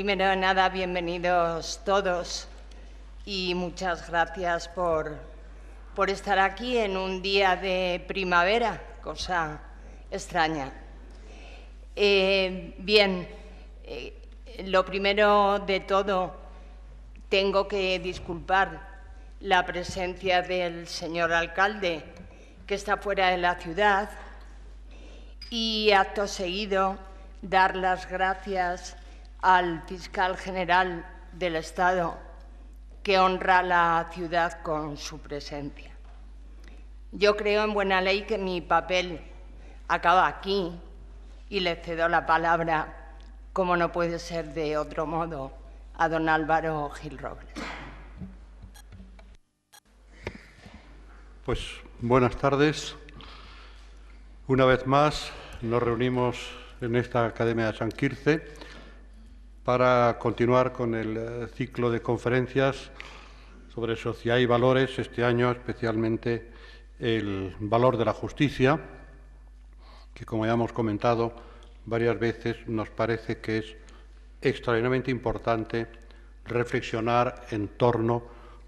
Primero de nada, bienvenidos todos y muchas gracias por estar aquí en un día de primavera, cosa extraña. Lo primero de todo, tengo que disculpar la presencia del señor alcalde, que está fuera de la ciudad, y acto seguido dar las gracias al fiscal general del Estado, que honra la ciudad con su presencia. Yo creo en buena ley que mi papel acaba aquí y le cedo la palabra, como no puede ser de otro modo, a don Álvaro Gil Robles. Pues buenas tardes. Una vez más nos reunimos en esta Academia de San Quirze para continuar con el ciclo de conferencias sobre sociedad y valores, este año especialmente el valor de la justicia, que como ya hemos comentado varias veces nos parece que es extraordinariamente importante reflexionar en torno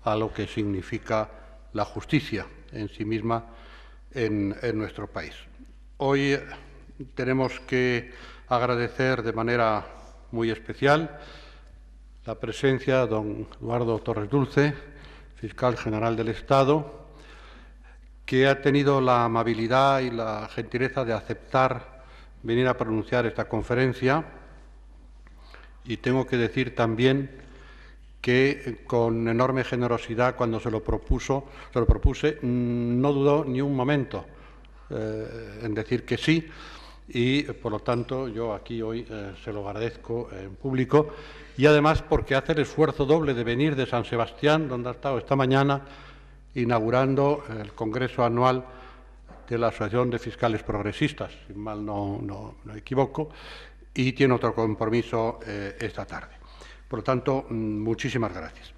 a lo que significa la justicia en sí misma en nuestro país. Hoy tenemos que agradecer de manera muy especial la presencia de don Eduardo Torres Dulce, fiscal general del Estado, que ha tenido la amabilidad y la gentileza de aceptar venir a pronunciar esta conferencia. Y tengo que decir también que con enorme generosidad, cuando se lo propuse, no dudó ni un momento en decir que sí, y por lo tanto yo aquí hoy se lo agradezco en público, y además porque hace el esfuerzo doble de venir de San Sebastián, donde ha estado esta mañana inaugurando el Congreso Anual de la Asociación de Fiscales Progresistas, si mal no equivoco, y tiene otro compromiso esta tarde. Por lo tanto, muchísimas gracias.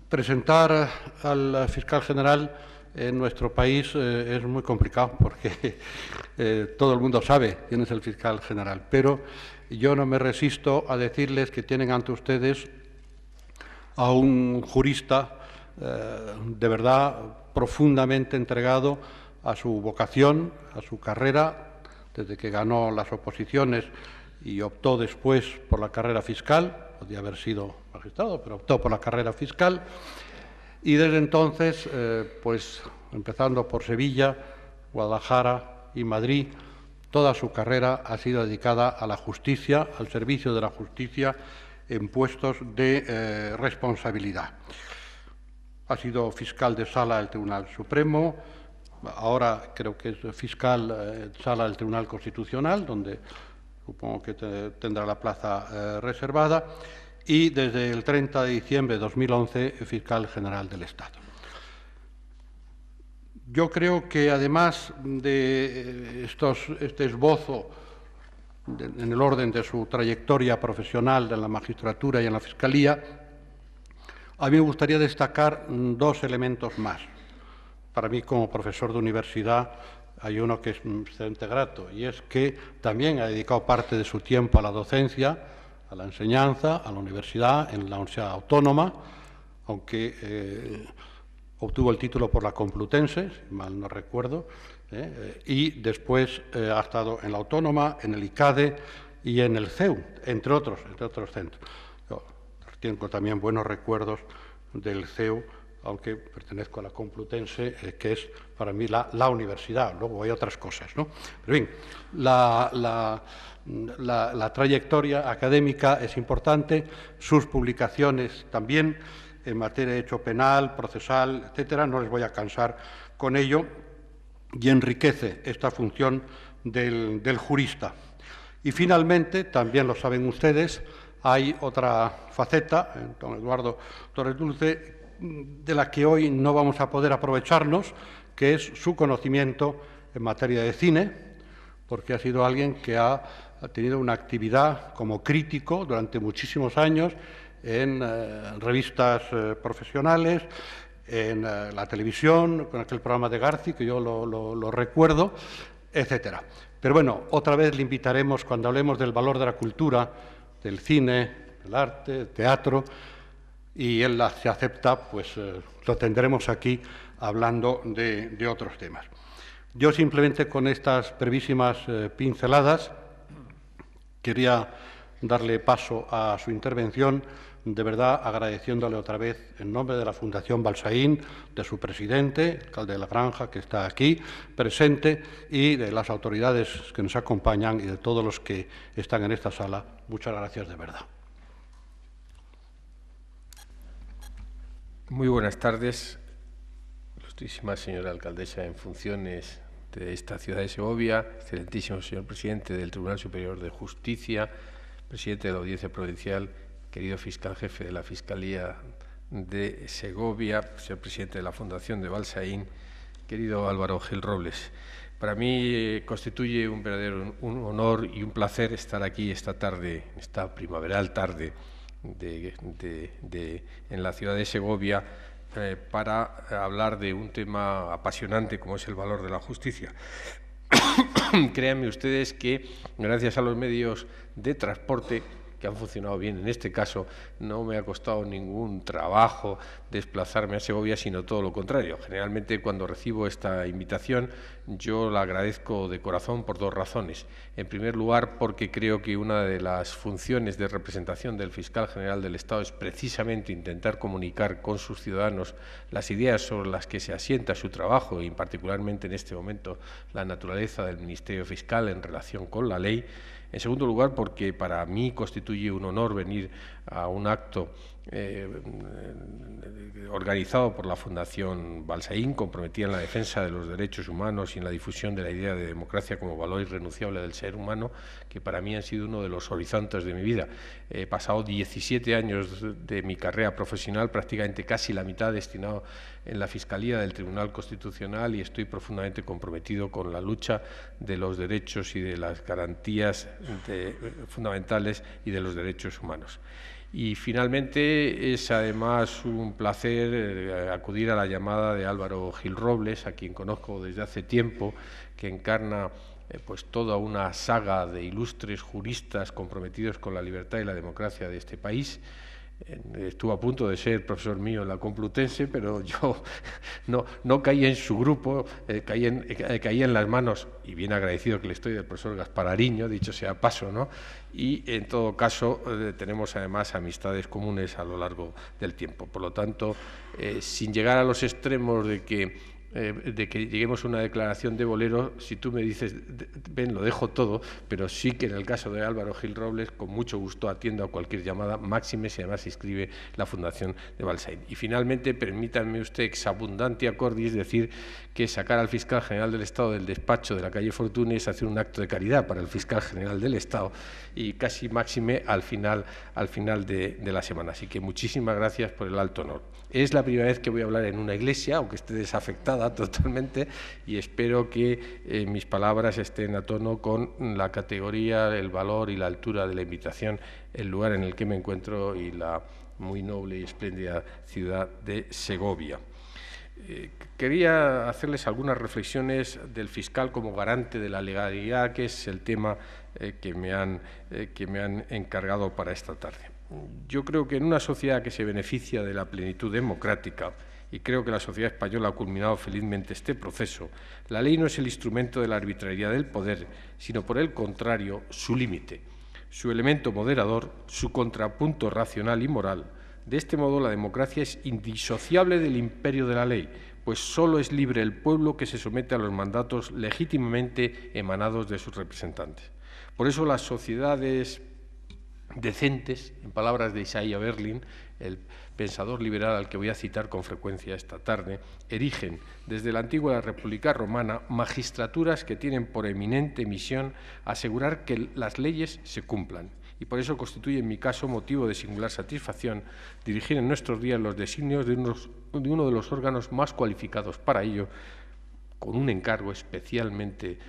Presentar al fiscal general en nuestro país es muy complicado porque todo el mundo sabe quién es el fiscal general, pero yo no me resisto a decirles que tienen ante ustedes a un jurista de verdad profundamente entregado a su vocación, a su carrera, desde que ganó las oposiciones y optó después por la carrera fiscal, podía haber sido magistrado, pero optó por la carrera fiscal, y desde entonces, pues empezando por Sevilla, Guadalajara y Madrid, toda su carrera ha sido dedicada a la justicia, al servicio de la justicia en puestos de responsabilidad. Ha sido fiscal de sala del Tribunal Supremo, ahora creo que es fiscal sala del Tribunal Constitucional, donde supongo que tendrá la plaza reservada, y desde el 30 de diciembre de 2011 fiscal general del Estado. Yo creo que además de este esbozo en el orden de su trayectoria profesional en la magistratura y en la fiscalía, a mí me gustaría destacar dos elementos más. Para mí, como profesor de universidad, hay uno que es excelente grato, y es que también ha dedicado parte de su tiempo a la docencia, a la enseñanza, a la universidad, en la Universidad Autónoma, aunque obtuvo el título por la Complutense, si mal no recuerdo, y después ha estado en la Autónoma, en el ICADE y en el CEU, entre otros centros. Yo tengo también buenos recuerdos del CEU, aunque pertenezco a la Complutense, que es para mí la universidad. Luego hay otras cosas, ¿no? Pero bien, la trayectoria académica es importante, sus publicaciones también, en materia de derecho penal, procesal, etcétera, no les voy a cansar con ello, y enriquece esta función del jurista. Y finalmente, también lo saben ustedes, hay otra faceta, don Eduardo Torres Dulce, de la que hoy no vamos a poder aprovecharnos, que es su conocimiento en materia de cine, porque ha sido alguien que ha tenido una actividad como crítico durante muchísimos años en revistas profesionales, en la televisión, con aquel programa de Garci, que yo lo recuerdo, etcétera. Pero bueno, otra vez le invitaremos, cuando hablemos del valor de la cultura, del cine, el arte, el teatro, y él se acepta, pues lo tendremos aquí hablando de otros temas. Yo simplemente con estas brevísimas pinceladas quería darle paso a su intervención, de verdad agradeciéndole otra vez en nombre de la Fundación Balsaín, de su presidente, alcalde de La Granja, que está aquí presente, y de las autoridades que nos acompañan y de todos los que están en esta sala. Muchas gracias de verdad. Muy buenas tardes, ilustrísima señora alcaldesa en funciones de esta ciudad de Segovia, excelentísimo señor presidente del Tribunal Superior de Justicia, presidente de la Audiencia Provincial, querido fiscal jefe de la Fiscalía de Segovia, señor presidente de la Fundación de Balsaín, querido Álvaro Gil Robles. Para mí constituye un verdadero honor y un placer estar aquí esta tarde, esta primaveral tarde en la ciudad de Segovia, para hablar de un tema apasionante como es el valor de la justicia. Créanme ustedes que gracias a los medios de transporte que han funcionado bien en este caso, no me ha costado ningún trabajo desplazarme a Segovia, sino todo lo contrario. Generalmente cuando recibo esta invitación yo la agradezco de corazón por dos razones. En primer lugar, porque creo que una de las funciones de representación del fiscal general del Estado es precisamente intentar comunicar con sus ciudadanos las ideas sobre las que se asienta su trabajo y particularmente en este momento la naturaleza del Ministerio Fiscal en relación con la ley. En segundo lugar, porque para mí constituye un honor venir a un acto organizado por la Fundación Balsaín, comprometida en la defensa de los derechos humanos y en la difusión de la idea de democracia como valor irrenunciable del ser humano, que para mí han sido uno de los horizontes de mi vida. He pasado 17 años de mi carrera profesional, prácticamente casi la mitad destinado en la Fiscalía del Tribunal Constitucional, y estoy profundamente comprometido con la lucha de los derechos y de las garantías fundamentales y de los derechos humanos. Y finalmente es además un placer acudir a la llamada de Álvaro Gil Robles, a quien conozco desde hace tiempo, que encarna pues toda una saga de ilustres juristas comprometidos con la libertad y la democracia de este país. Estuvo a punto de ser profesor mío en la Complutense, pero yo no caí en su grupo, caí en las manos, y bien agradecido que le estoy, del profesor Gaspar Ariño, dicho sea paso, ¿no? Y en todo caso tenemos además amistades comunes a lo largo del tiempo. Por lo tanto, sin llegar a los extremos de que lleguemos a una declaración de bolero, si tú me dices, ven, lo dejo todo, pero sí que en el caso de Álvaro Gil Robles, con mucho gusto atiendo a cualquier llamada, máxime si además se inscribe la Fundación de Balsaín. Y finalmente, permítanme usted, ex abundantia cordis, decir que sacar al fiscal general del Estado del despacho de la calle Fortuny es hacer un acto de caridad para el fiscal general del Estado, y casi máxime al final de la semana. Así que muchísimas gracias por el alto honor. Es la primera vez que voy a hablar en una iglesia, aunque esté desafectada totalmente, y espero que mis palabras estén a tono con la categoría, el valor y la altura de la invitación, el lugar en el que me encuentro y la muy noble y espléndida ciudad de Segovia. Quería hacerles algunas reflexiones del fiscal como garante de la legalidad, que es el tema que me han encargado para esta tarde. Yo creo que en una sociedad que se beneficia de la plenitud democrática, y creo que la sociedad española ha culminado felizmente este proceso, la ley no es el instrumento de la arbitrariedad del poder, sino por el contrario, su límite, su elemento moderador, su contrapunto racional y moral. De este modo, la democracia es indisociable del imperio de la ley, pues solo es libre el pueblo que se somete a los mandatos legítimamente emanados de sus representantes. Por eso las sociedades decentes, en palabras de Isaiah Berlin, el pensador liberal al que voy a citar con frecuencia esta tarde, erigen desde la antigua República Romana magistraturas que tienen por eminente misión asegurar que las leyes se cumplan. Y por eso constituye en mi caso motivo de singular satisfacción dirigir en nuestros días los designios de uno de los órganos más cualificados para ello, con un encargo especialmente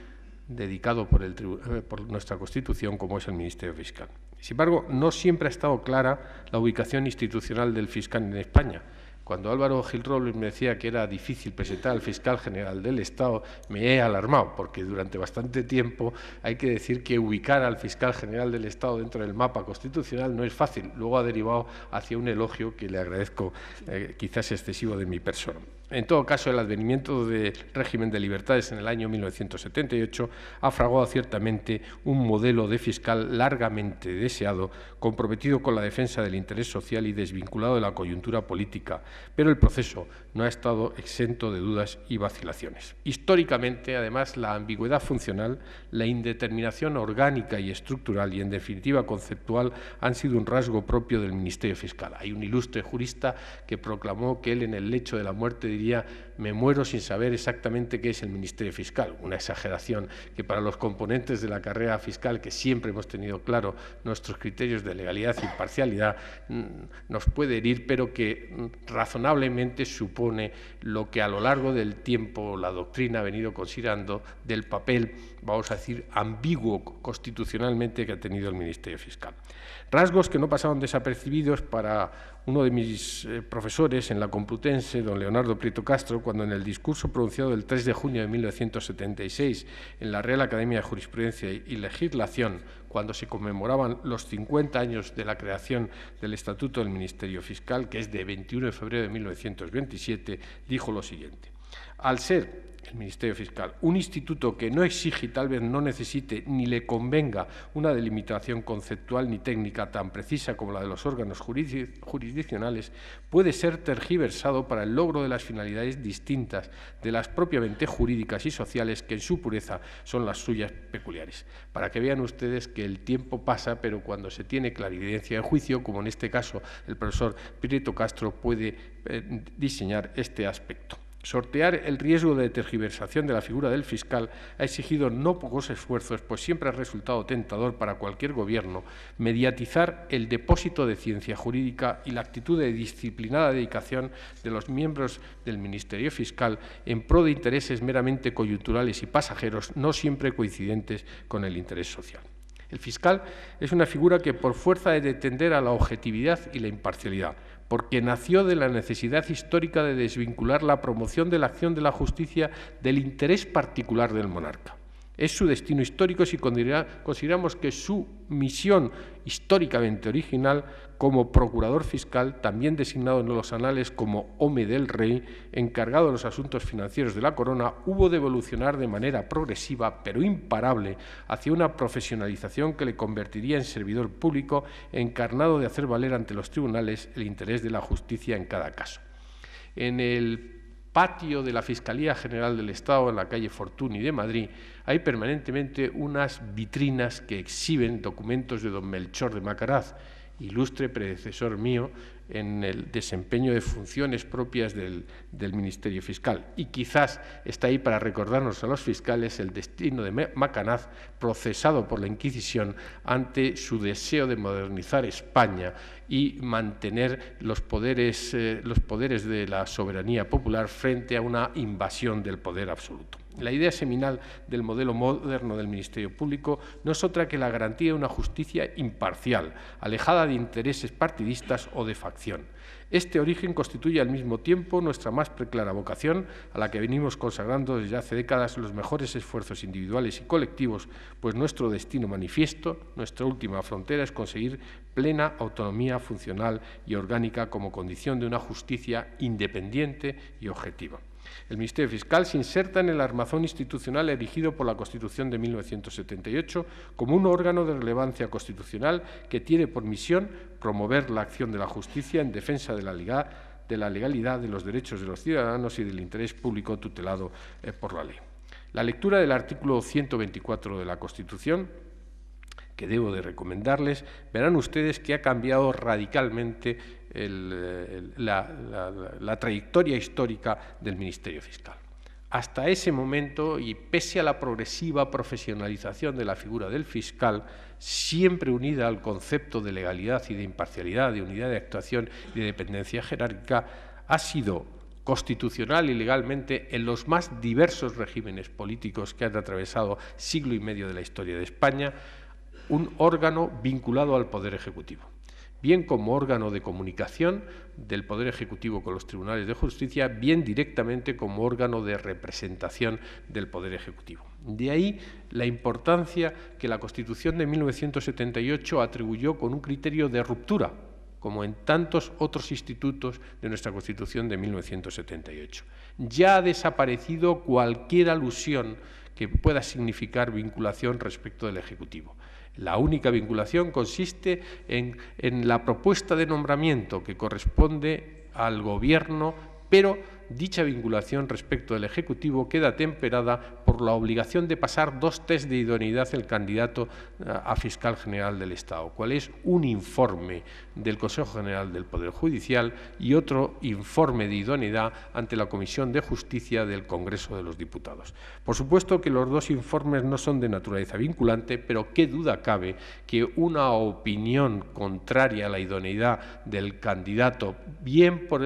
dedicado por nuestra Constitución, como es el Ministerio Fiscal. Sin embargo, no siempre ha estado clara la ubicación institucional del fiscal en España. Cuando Álvaro Gil Robles me decía que era difícil presentar al fiscal general del Estado, me he alarmado, porque durante bastante tiempo hay que decir que ubicar al fiscal general del Estado dentro del mapa constitucional no es fácil. Luego ha derivado hacia un elogio que le agradezco, quizás excesivo, de mi persona. En todo caso, el advenimiento del régimen de libertades en el año 1978 ha fraguado ciertamente un modelo de fiscal largamente deseado, comprometido con la defensa del interés social y desvinculado de la coyuntura política, pero el proceso no ha estado exento de dudas y vacilaciones. Históricamente, además, la ambigüedad funcional, la indeterminación orgánica y estructural y, en definitiva, conceptual, han sido un rasgo propio del Ministerio Fiscal. Hay un ilustre jurista que proclamó que él, en el lecho de la muerte, diría: me muero sin saber exactamente qué es el Ministerio Fiscal. Una exageración que para los componentes de la carrera fiscal, que siempre hemos tenido claro nuestros criterios de legalidad e imparcialidad, nos puede herir, pero que razonablemente supone lo que a lo largo del tiempo la doctrina ha venido considerando del papel, vamos a decir, ambiguo constitucionalmente que ha tenido el Ministerio Fiscal. Rasgos que no pasaron desapercibidos para uno de mis profesores en la Complutense, don Leonardo Prieto Castro, cuando en el discurso pronunciado el 3 de junio de 1976 en la Real Academia de Jurisprudencia y Legislación, cuando se conmemoraban los 50 años de la creación del Estatuto del Ministerio Fiscal, que es de 21 de febrero de 1927, dijo lo siguiente: al ser el Ministerio Fiscal un instituto que no exige y tal vez no necesite ni le convenga una delimitación conceptual ni técnica tan precisa como la de los órganos jurisdiccionales, puede ser tergiversado para el logro de las finalidades distintas de las propiamente jurídicas y sociales, que en su pureza son las suyas peculiares. Para que vean ustedes que el tiempo pasa, pero cuando se tiene clarividencia de juicio, como en este caso el profesor Prieto Castro, puede diseñar este aspecto. Sortear el riesgo de tergiversación de la figura del fiscal ha exigido no pocos esfuerzos, pues siempre ha resultado tentador para cualquier gobierno mediatizar el depósito de ciencia jurídica y la actitud de disciplinada dedicación de los miembros del Ministerio Fiscal en pro de intereses meramente coyunturales y pasajeros, no siempre coincidentes con el interés social. El fiscal es una figura que, por fuerza de tender a la objetividad y la imparcialidad, porque nació de la necesidad histórica de desvincular la promoción de la acción de la justicia del interés particular del monarca. Es su destino histórico si consideramos que su misión históricamente original como procurador fiscal, también designado en los anales como home del rey, encargado de los asuntos financieros de la corona, hubo de evolucionar de manera progresiva pero imparable hacia una profesionalización que le convertiría en servidor público encarnado de hacer valer ante los tribunales el interés de la justicia en cada caso. En el patio de la Fiscalía General del Estado, en la calle Fortuny de Madrid, hay permanentemente unas vitrinas que exhiben documentos de don Melchor de Macaraz, ilustre predecesor mío en el desempeño de funciones propias del Ministerio Fiscal. Y quizás está ahí para recordarnos a los fiscales el destino de Macanaz, procesado por la Inquisición ante su deseo de modernizar España y mantener los poderes de la soberanía popular frente a una invasión del poder absoluto. La idea seminal del modelo moderno del Ministerio Público no es otra que la garantía de una justicia imparcial, alejada de intereses partidistas o de facción. Este origen constituye al mismo tiempo nuestra más preclara vocación, a la que venimos consagrando desde hace décadas los mejores esfuerzos individuales y colectivos, pues nuestro destino manifiesto, nuestra última frontera, es conseguir plena autonomía funcional y orgánica como condición de una justicia independiente y objetiva. El Ministerio Fiscal se inserta en el armazón institucional erigido por la Constitución de 1978 como un órgano de relevancia constitucional que tiene por misión promover la acción de la justicia en defensa de la legalidad, de los derechos de los ciudadanos y del interés público tutelado por la ley. La lectura del artículo 124 de la Constitución, que debo de recomendarles, verán ustedes que ha cambiado radicalmente la trayectoria histórica del Ministerio Fiscal. Hasta ese momento, y pese a la progresiva profesionalización de la figura del fiscal, siempre unida al concepto de legalidad y de imparcialidad, de unidad de actuación y de dependencia jerárquica, ha sido constitucional y legalmente en los más diversos regímenes políticos que han atravesado siglo y medio de la historia de España, un órgano vinculado al Poder Ejecutivo. bien como órgano de comunicación del Poder Ejecutivo con los tribunales de justicia, bien directamente como órgano de representación del Poder Ejecutivo. De ahí la importancia que la Constitución de 1978 atribuyó con un criterio de ruptura, como en tantos otros institutos de nuestra Constitución de 1978. Ya ha desaparecido cualquier alusión que pueda significar vinculación respecto del Ejecutivo. La única vinculación consiste en la propuesta de nombramiento que corresponde al Gobierno, pero dicha vinculación respecto del Ejecutivo queda temperada por la obligación de pasar 2 tests de idoneidad el candidato a Fiscal General del Estado, cual es un informe del Consejo General del Poder Judicial y otro informe de idoneidad ante la Comisión de Justicia del Congreso de los Diputados. Por supuesto que los 2 informes no son de naturaleza vinculante, pero qué duda cabe que una opinión contraria a la idoneidad del candidato, bien por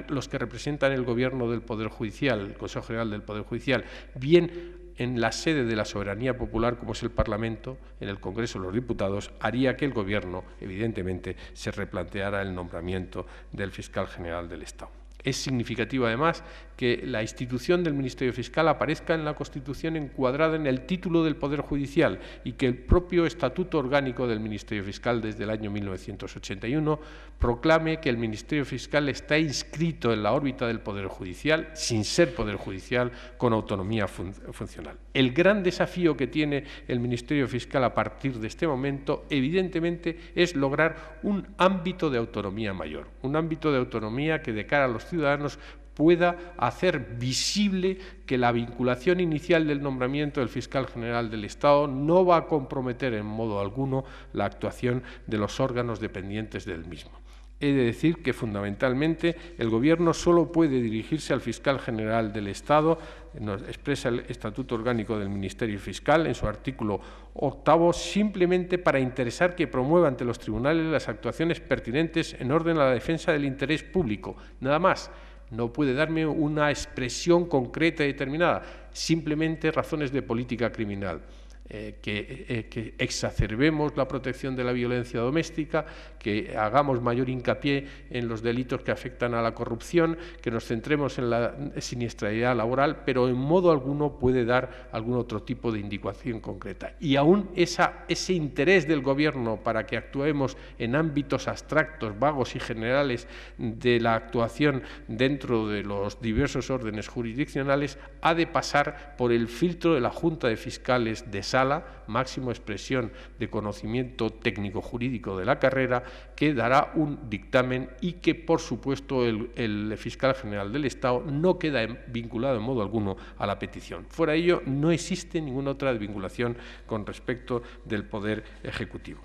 los que representan el Gobierno del Poder Judicial, el Consejo General del Poder Judicial, bien en la sede de la soberanía popular, como es el Parlamento, en el Congreso de los Diputados, haría que el Gobierno, evidentemente, se replanteara el nombramiento del Fiscal General del Estado. Es significativo, además, que la institución del Ministerio Fiscal aparezca en la Constitución encuadrada en el título del Poder Judicial y que el propio Estatuto Orgánico del Ministerio Fiscal desde el año 1981 proclame que el Ministerio Fiscal está inscrito en la órbita del Poder Judicial, sin ser Poder Judicial, con autonomía funcional. El gran desafío que tiene el Ministerio Fiscal a partir de este momento, evidentemente, es lograr un ámbito de autonomía mayor, un ámbito de autonomía que de cara a los ciudadanos pueda hacer visible que la vinculación inicial del nombramiento del Fiscal General del Estado no va a comprometer en modo alguno la actuación de los órganos dependientes del mismo. He de decir que, fundamentalmente, el Gobierno solo puede dirigirse al Fiscal General del Estado, nos expresa el Estatuto Orgánico del Ministerio Fiscal en su artículo 8º, simplemente para interesar que promueva ante los tribunales las actuaciones pertinentes en orden a la defensa del interés público. Nada más. No puede darme una expresión concreta y determinada, simplemente razones de política criminal. Que exacerbemos la protección de la violencia doméstica, que hagamos mayor hincapié en los delitos que afectan a la corrupción, que nos centremos en la siniestralidad laboral, pero en modo alguno puede dar algún otro tipo de indicación concreta. Y aún ese interés del Gobierno para que actuemos en ámbitos abstractos, vagos y generales de la actuación dentro de los diversos órdenes jurisdiccionales ha de pasar por el filtro de la Junta de Fiscales de Sala, máxima expresión de conocimiento técnico-jurídico de la carrera, que dará un dictamen y que, por supuesto, el Fiscal General del Estado no queda vinculado en modo alguno a la petición. Fuera de ello, no existe ninguna otra vinculación con respecto del Poder Ejecutivo.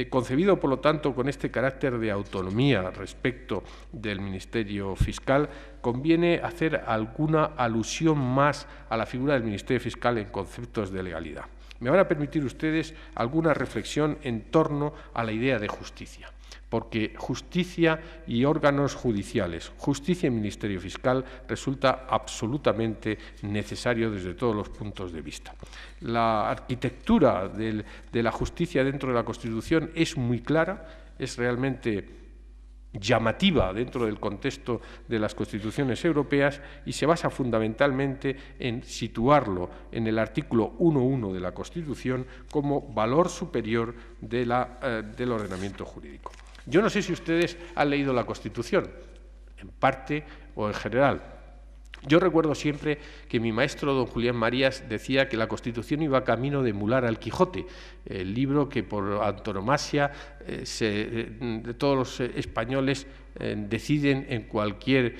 Concebido, por lo tanto, con este carácter de autonomía respecto del Ministerio Fiscal, conviene hacer alguna alusión más a la figura del Ministerio Fiscal en conceptos de legalidad. Me van a permitir ustedes alguna reflexión en torno a la idea de justicia, porque justicia y órganos judiciales, justicia y Ministerio Fiscal resulta absolutamente necesario desde todos los puntos de vista. La arquitectura de la justicia dentro de la Constitución es muy clara, es realmente llamativa dentro del contexto de las constituciones europeas y se basa fundamentalmente en situarlo en el artículo 1.1 de la Constitución como valor superior del ordenamiento jurídico. Yo no sé si ustedes han leído la Constitución, en parte o en general. Yo recuerdo siempre que mi maestro, don Julián Marías, decía que la Constitución iba camino de emular al Quijote, el libro que por antonomasia de todos los españoles deciden en cualquier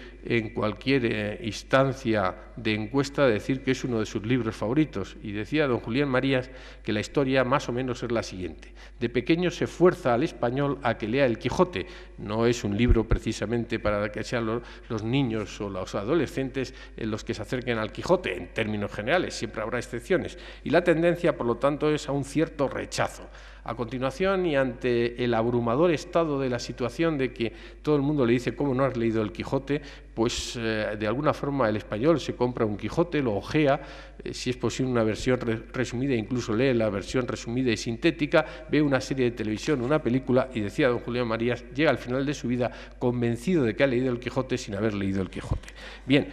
instancia de encuesta decir que es uno de sus libros favoritos. Y decía don Julián Marías que la historia más o menos es la siguiente. De pequeño se fuerza al español a que lea el Quijote. No es un libro precisamente para que sean los niños o los adolescentes los que se acerquen al Quijote, en términos generales, siempre habrá excepciones. Y la tendencia, por lo tanto, es a un cierto rechazo. A continuación, y ante el abrumador estado de la situación de que todo el mundo le dice ¿cómo no has leído el Quijote?, pues de alguna forma el español se compra un Quijote, lo hojea, si es posible una versión resumida, incluso lee la versión resumida y sintética, ve una serie de televisión, una película, y decía don Julián Marías, llega al final de su vida convencido de que ha leído el Quijote sin haber leído el Quijote. Bien,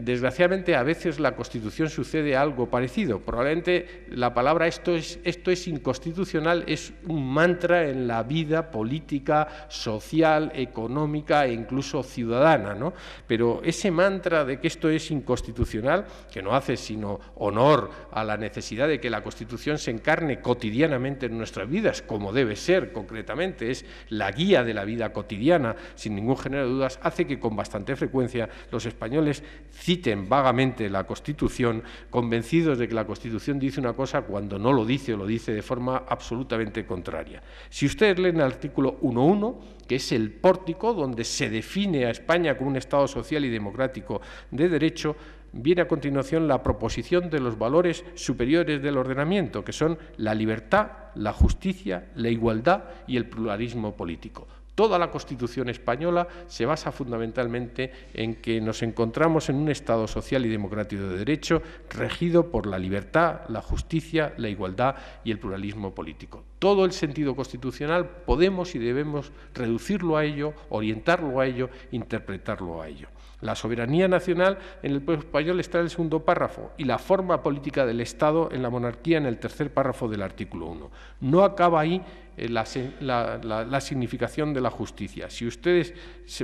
desgraciadamente a veces la Constitución sucede algo parecido. Probablemente la palabra esto es inconstitucional es un mantra en la vida política, social, económica e incluso ciudadana, ¿no? Pero ese mantra de que esto es inconstitucional, que no hace sino honor a la necesidad de que la Constitución se encarne cotidianamente en nuestras vidas, como debe ser concretamente, es la guía de la vida cotidiana, sin ningún género de dudas, hace que con bastante frecuencia los españoles citen vagamente la Constitución, convencidos de que la Constitución dice una cosa cuando no lo dice o lo dice de forma absolutamente contraria. Si ustedes leen el artículo 1.1, que es el pórtico donde se define a España como un Estado social y democrático de derecho, viene a continuación la proposición de los valores superiores del ordenamiento, que son la libertad, la justicia, la igualdad y el pluralismo político. Toda la Constitución española se basa fundamentalmente en que nos encontramos en un Estado social y democrático de derecho regido por la libertad, la justicia, la igualdad y el pluralismo político. Todo el sentido constitucional podemos y debemos reducirlo a ello, orientarlo a ello, interpretarlo a ello. La soberanía nacional en el pueblo español está en el segundo párrafo y la forma política del Estado en la monarquía en el tercer párrafo del artículo 1. No acaba ahí la significación de la justicia. Si ustedes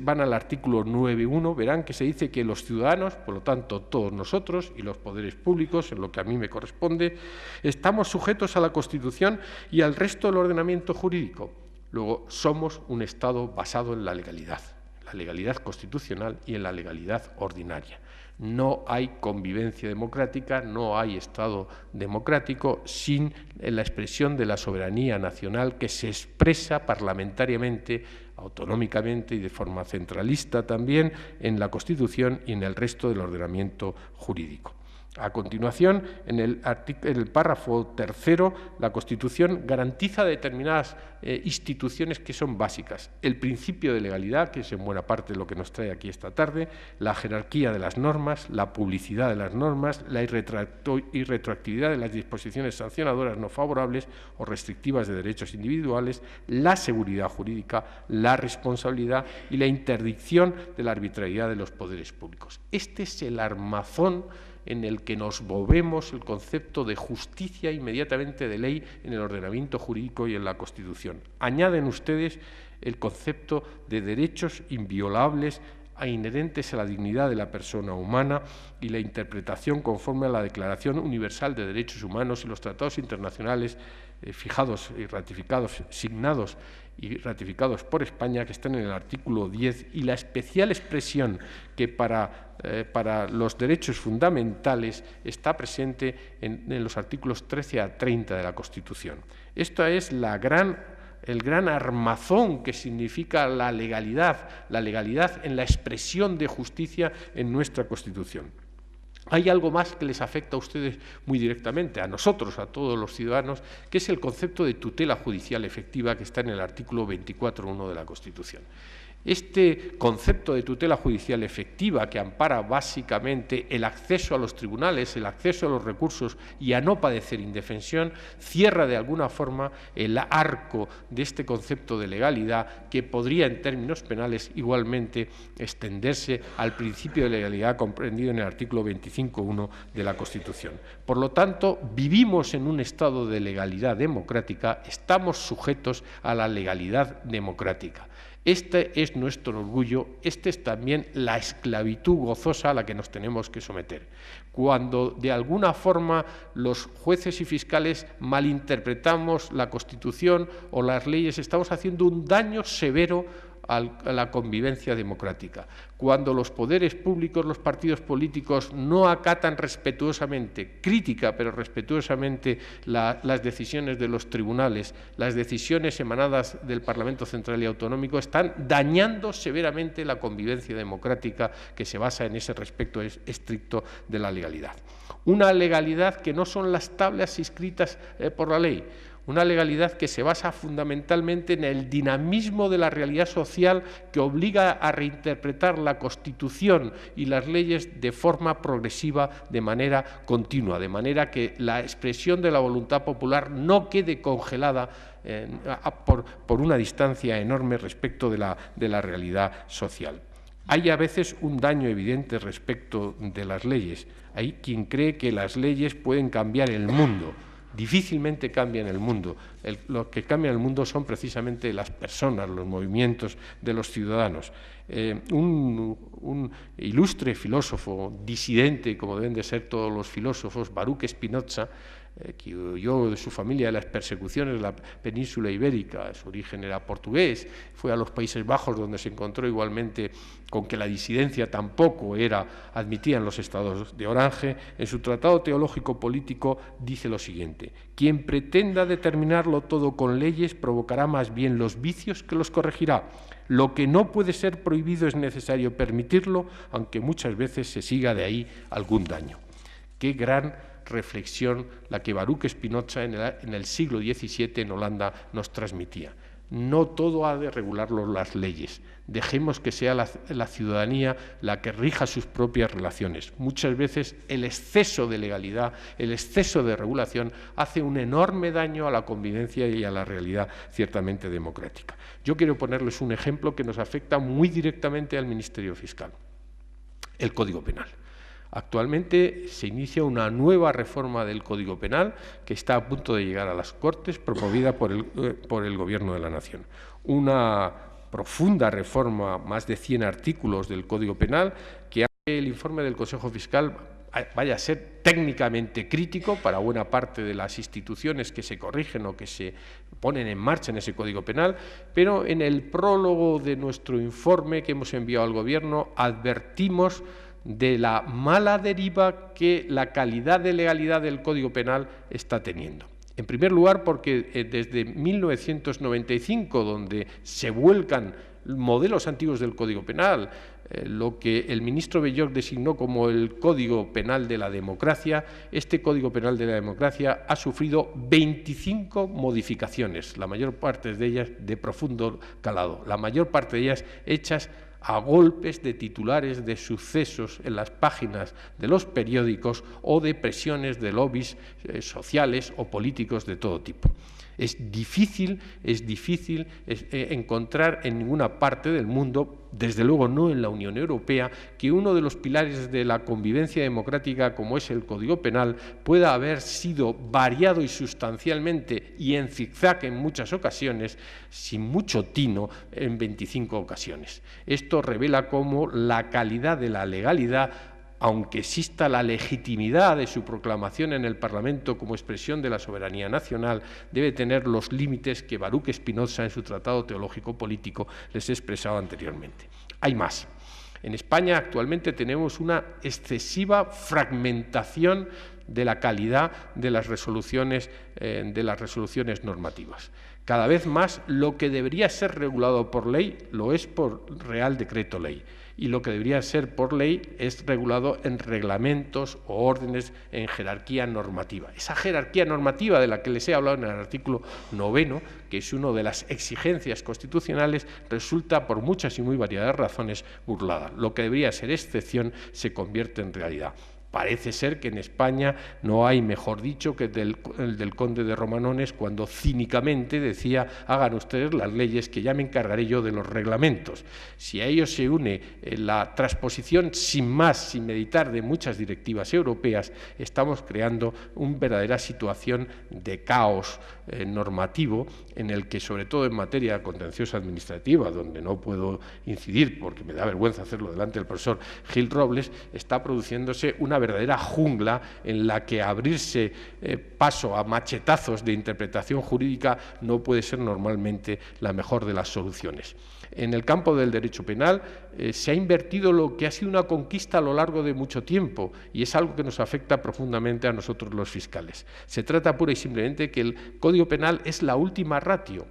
van al artículo 9.1, verán que se dice que los ciudadanos, por lo tanto todos nosotros y los poderes públicos, en lo que a mí me corresponde, estamos sujetos a la Constitución y al resto del ordenamiento jurídico. Luego, somos un Estado basado en la legalidad constitucional y en la legalidad ordinaria. No hay convivencia democrática, no hay Estado democrático sin la expresión de la soberanía nacional que se expresa parlamentariamente, autonómicamente y de forma centralista también en la Constitución y en el resto del ordenamiento jurídico. A continuación, en el párrafo tercero, la Constitución garantiza determinadas instituciones que son básicas. El principio de legalidad, que es en buena parte lo que nos trae aquí esta tarde, la jerarquía de las normas, la publicidad de las normas, la irretroactividad de las disposiciones sancionadoras no favorables o restrictivas de derechos individuales, la seguridad jurídica, la responsabilidad y la interdicción de la arbitrariedad de los poderes públicos. Este es el armazón en el que nos movemos el concepto de justicia inmediatamente de ley en el ordenamiento jurídico y en la Constitución. Añaden ustedes el concepto de derechos inviolables inherentes a la dignidad de la persona humana y la interpretación conforme a la Declaración Universal de Derechos Humanos y los tratados internacionales fijados y ratificados, signados y ratificados por España, que están en el artículo 10, y la especial expresión que para los derechos fundamentales está presente en los artículos 13 a 30 de la Constitución. Esta es el gran armazón que significa la legalidad en la expresión de justicia en nuestra Constitución. Hay algo más que les afecta a ustedes muy directamente, a nosotros, a todos los ciudadanos, que es el concepto de tutela judicial efectiva que está en el artículo 24.1 de la Constitución. Este concepto de tutela judicial efectiva, que ampara básicamente el acceso a los tribunales, el acceso a los recursos y a no padecer indefensión, cierra de alguna forma el arco de este concepto de legalidad que podría en términos penales igualmente extenderse al principio de legalidad comprendido en el artículo 25.1 de la Constitución. Por lo tanto, vivimos en un estado de legalidad democrática, estamos sujetos a la legalidad democrática. Este es nuestro orgullo, esta es también la esclavitud gozosa a la que nos tenemos que someter. Cuando de alguna forma los jueces y fiscales malinterpretamos la Constitución o las leyes, estamos haciendo un daño severo a la convivencia democrática. Cuando los poderes públicos, los partidos políticos no acatan respetuosamente, crítica pero respetuosamente las decisiones de los tribunales, las decisiones emanadas del Parlamento Central y Autonómico, están dañando severamente la convivencia democrática que se basa en ese respeto estricto de la legalidad. Una legalidad que no son las tablas inscritas por la ley, una legalidad que se basa fundamentalmente en el dinamismo de la realidad social que obliga a reinterpretar la Constitución y las leyes de forma progresiva, de manera continua, de manera que la expresión de la voluntad popular no quede congelada por una distancia enorme respecto de la realidad social. Hay a veces un daño evidente respecto de las leyes. Hay quien cree que las leyes pueden cambiar el mundo. Difícilmente cambian el mundo. Lo que cambia el mundo son precisamente las personas, los movimientos de los ciudadanos. Un ilustre filósofo disidente, como deben de ser todos los filósofos, Baruch Spinoza, que huyó de su familia de las persecuciones de la península ibérica, su origen era portugués, fue a los Países Bajos donde se encontró igualmente con que la disidencia tampoco era admitida en los estados de Orange. En su tratado teológico político dice lo siguiente: quien pretenda determinarlo todo con leyes provocará más bien los vicios que los corregirá. Lo que no puede ser prohibido es necesario permitirlo, aunque muchas veces se siga de ahí algún daño. Qué gran reflexión la que Baruch Spinoza en el siglo XVII en Holanda nos transmitía. No todo ha de regularlo las leyes. Dejemos que sea la ciudadanía la que rija sus propias relaciones. Muchas veces el exceso de legalidad, el exceso de regulación hace un enorme daño a la convivencia y a la realidad ciertamente democrática. Yo quiero ponerles un ejemplo que nos afecta muy directamente al Ministerio Fiscal: el Código Penal. Actualmente se inicia una nueva reforma del Código Penal que está a punto de llegar a las Cortes, promovida por el Gobierno de la Nación. Una profunda reforma, más de 100 artículos del Código Penal, que hace que el informe del Consejo Fiscal vaya a ser técnicamente crítico para buena parte de las instituciones que se corrigen o que se ponen en marcha en ese Código Penal, pero en el prólogo de nuestro informe que hemos enviado al Gobierno advertimos de la mala deriva que la calidad de legalidad del Código Penal está teniendo. En primer lugar, porque desde 1995, donde se vuelcan modelos antiguos del Código Penal, lo que el ministro Belloc designó como el Código Penal de la Democracia, este Código Penal de la Democracia ha sufrido 25 modificaciones, la mayor parte de ellas de profundo calado, la mayor parte de ellas hechas a golpes de titulares de sucesos en las páginas de los periódicos o de presiones de lobbies sociales o políticos de todo tipo. Es difícil encontrar en ninguna parte del mundo, desde luego no en la Unión Europea, que uno de los pilares de la convivencia democrática, como es el Código Penal, pueda haber sido variado y sustancialmente y en zigzag en muchas ocasiones, sin mucho tino, en 25 ocasiones. Esto revela cómo la calidad de la legalidad, aunque exista la legitimidad de su proclamación en el Parlamento como expresión de la soberanía nacional, debe tener los límites que Baruch Spinoza en su Tratado Teológico Político les he expresado anteriormente. Hay más. En España actualmente tenemos una excesiva fragmentación de la calidad de las resoluciones normativas. Cada vez más lo que debería ser regulado por ley lo es por Real Decreto Ley, y lo que debería ser por ley es regulado en reglamentos o órdenes en jerarquía normativa. Esa jerarquía normativa de la que les he hablado en el artículo 9, que es una de las exigencias constitucionales, resulta por muchas y muy variadas razones burlada. Lo que debería ser excepción se convierte en realidad. Parece ser que en España no hay mejor dicho que el del conde de Romanones, cuando cínicamente decía: hagan ustedes las leyes que ya me encargaré yo de los reglamentos. Si a ello se une la transposición sin más, sin meditar, de muchas directivas europeas, estamos creando una verdadera situación de caos normativo, en el que, sobre todo en materia contenciosa administrativa, donde no puedo incidir porque me da vergüenza hacerlo delante del profesor Gil Robles, está produciéndose una verdadera jungla en la que abrirse paso a machetazos de interpretación jurídica no puede ser normalmente la mejor de las soluciones. En el campo del derecho penal se ha invertido lo que ha sido una conquista a lo largo de mucho tiempo, y es algo que nos afecta profundamente a nosotros los fiscales. Se trata pura y simplemente que el Código Penal es la última ratio.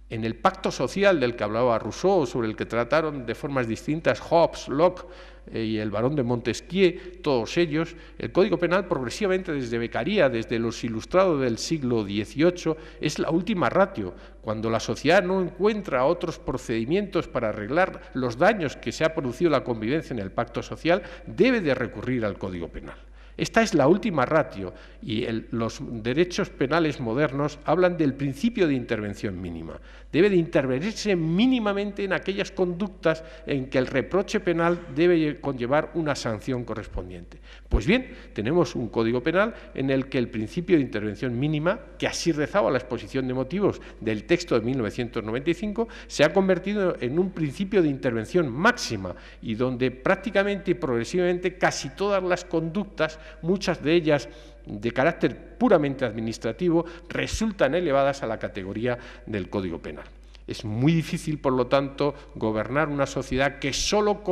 En el pacto social del que hablaba Rousseau, sobre el que trataron de formas distintas Hobbes, Locke y el barón de Montesquieu, todos ellos, el Código Penal progresivamente desde Beccaria, desde los ilustrados del siglo XVIII, es la última ratio. Cuando la sociedad no encuentra otros procedimientos para arreglar los daños que se ha producido la convivencia en el pacto social, debe de recurrir al Código Penal. Esta es la última ratio y los derechos penales modernos hablan del principio de intervención mínima. Debe de intervenirse mínimamente en aquellas conductas en que el reproche penal debe conllevar una sanción correspondiente. Pues bien, tenemos un Código Penal en el que el principio de intervención mínima, que así rezaba la exposición de motivos del texto de 1995, se ha convertido en un principio de intervención máxima y donde prácticamente y progresivamente casi todas las conductas, muchas de ellas de carácter puramente administrativo, resultan elevadas a la categoría del Código Penal. Es muy difícil, por lo tanto, gobernar una sociedad que solo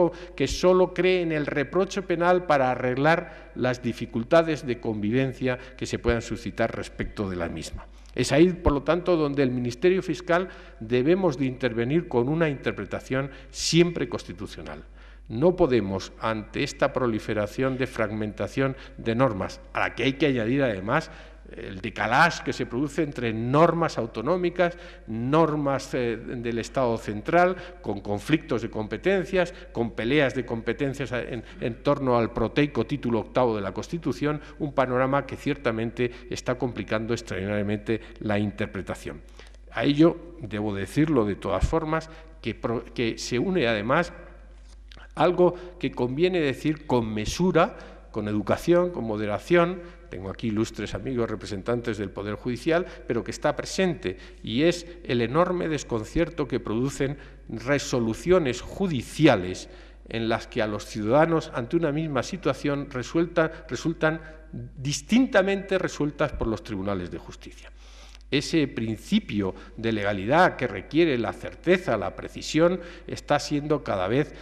cree en el reproche penal para arreglar las dificultades de convivencia que se puedan suscitar respecto de la misma. Es ahí, por lo tanto, donde el Ministerio Fiscal debemos de intervenir con una interpretación siempre constitucional. No podemos, ante esta proliferación de fragmentación de normas, a la que hay que añadir además el decalage que se produce entre normas autonómicas, normas del Estado central, con conflictos de competencias, con peleas de competencias en torno al proteico título octavo de la Constitución, un panorama que ciertamente está complicando extraordinariamente la interpretación. A ello, debo decirlo de todas formas, que se une además algo que conviene decir con mesura, con educación, con moderación. Tengo aquí ilustres amigos representantes del Poder Judicial, pero que está presente, y es el enorme desconcierto que producen resoluciones judiciales en las que a los ciudadanos, ante una misma situación, resultan distintamente resueltas por los tribunales de justicia. Ese principio de legalidad que requiere la certeza, la precisión, está siendo cada vez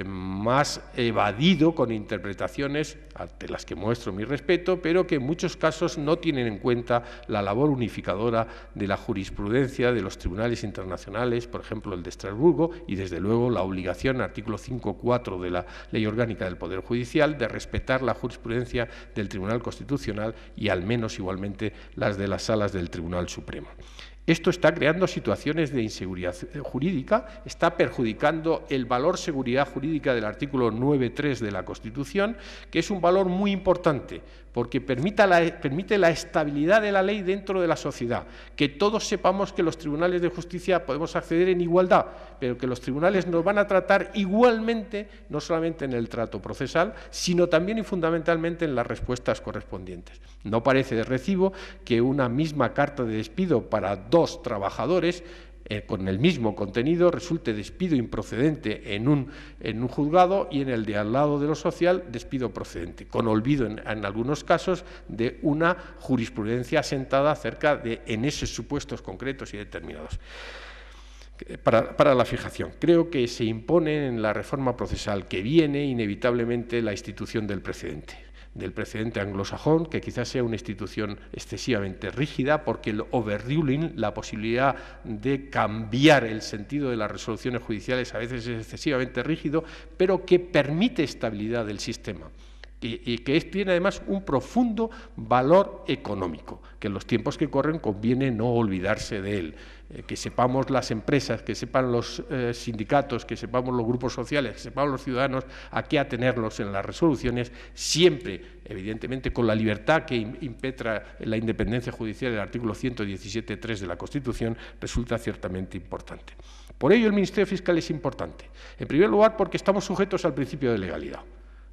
más evadido con interpretaciones ante las que muestro mi respeto, pero que en muchos casos no tienen en cuenta la labor unificadora de la jurisprudencia de los tribunales internacionales, por ejemplo el de Estrasburgo, y desde luego la obligación, artículo 5.4 de la Ley Orgánica del Poder Judicial, de respetar la jurisprudencia del Tribunal Constitucional y al menos igualmente las de las salas del Tribunal Supremo. Esto está creando situaciones de inseguridad jurídica, está perjudicando el valor seguridad jurídica del artículo 9.3 de la Constitución, que es un valor muy importante, porque permite la estabilidad de la ley dentro de la sociedad, que todos sepamos que los tribunales de justicia podemos acceder en igualdad, pero que los tribunales nos van a tratar igualmente, no solamente en el trato procesal, sino también y fundamentalmente en las respuestas correspondientes. No parece de recibo que una misma carta de despido para dos trabajadores con el mismo contenido resulte despido improcedente en un juzgado y en el de al lado de lo social despido procedente, con olvido en algunos casos de una jurisprudencia asentada acerca en esos supuestos concretos y determinados. Para la fijación, creo que se impone en la reforma procesal que viene inevitablemente la institución del precedente anglosajón, que quizás sea una institución excesivamente rígida, porque el overruling, la posibilidad de cambiar el sentido de las resoluciones judiciales, a veces es excesivamente rígido, pero que permite estabilidad del sistema. Y que tiene además un profundo valor económico, que en los tiempos que corren conviene no olvidarse de él. Que sepamos las empresas, que sepan los sindicatos, que sepamos los grupos sociales, que sepamos los ciudadanos a qué atenerlos en las resoluciones, siempre, evidentemente, con la libertad que impetra la independencia judicial, el artículo 117.3 de la Constitución, resulta ciertamente importante. Por ello, el Ministerio Fiscal es importante. En primer lugar, porque estamos sujetos al principio de legalidad.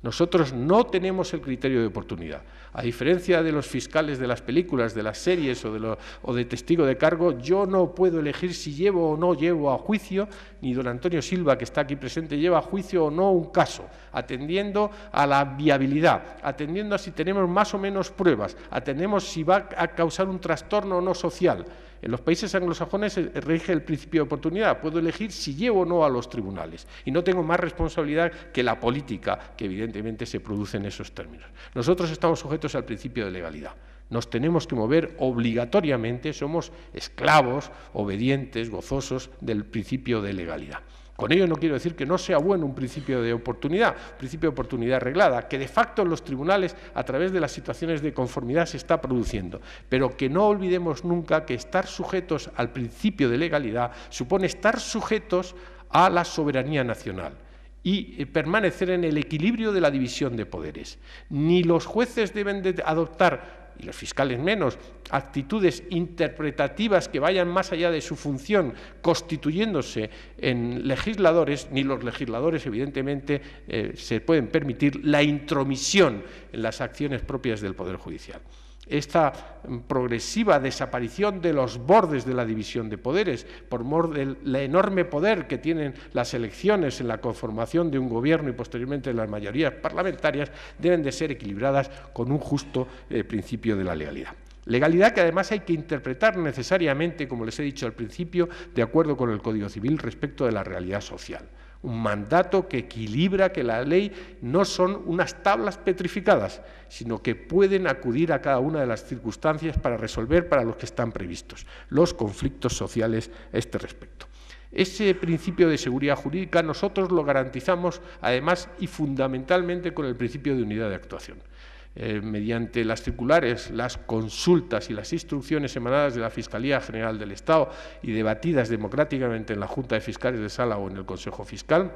Nosotros no tenemos el criterio de oportunidad. A diferencia de los fiscales de las películas, de las series o de testigo de cargo, yo no puedo elegir si llevo o no llevo a juicio, ni don Antonio Silva, que está aquí presente, lleva a juicio o no un caso, atendiendo a la viabilidad, atendiendo a si tenemos más o menos pruebas, atendemos si va a causar un trastorno o no social. En los países anglosajones rige el principio de oportunidad. Puedo elegir si llevo o no a los tribunales. Y no tengo más responsabilidad que la política que evidentemente se produce en esos términos. Nosotros estamos sujetos al principio de legalidad. Nos tenemos que mover obligatoriamente, somos esclavos, obedientes, gozosos del principio de legalidad. Con ello no quiero decir que no sea bueno un principio de oportunidad reglada, que de facto en los tribunales, a través de las situaciones de conformidad, se está produciendo, pero que no olvidemos nunca que estar sujetos al principio de legalidad supone estar sujetos a la soberanía nacional y permanecer en el equilibrio de la división de poderes. Ni los jueces deben de adoptar, y los fiscales menos, actitudes interpretativas que vayan más allá de su función, constituyéndose en legisladores, ni los legisladores, evidentemente, se pueden permitir la intromisión en las acciones propias del Poder Judicial. Esta progresiva desaparición de los bordes de la división de poderes, por mor del enorme poder que tienen las elecciones en la conformación de un gobierno y posteriormente de las mayorías parlamentarias, deben de ser equilibradas con un justo principio de la legalidad. Legalidad que además hay que interpretar necesariamente, como les he dicho al principio, de acuerdo con el Código Civil respecto de la realidad social. Un mandato que equilibra que la ley no son unas tablas petrificadas, sino que pueden acudir a cada una de las circunstancias para resolver para los que están previstos los conflictos sociales a este respecto. Ese principio de seguridad jurídica nosotros lo garantizamos además y fundamentalmente con el principio de unidad de actuación. Mediante las circulares, las consultas y las instrucciones emanadas de la Fiscalía General del Estado y debatidas democráticamente en la Junta de Fiscales de Sala o en el Consejo Fiscal,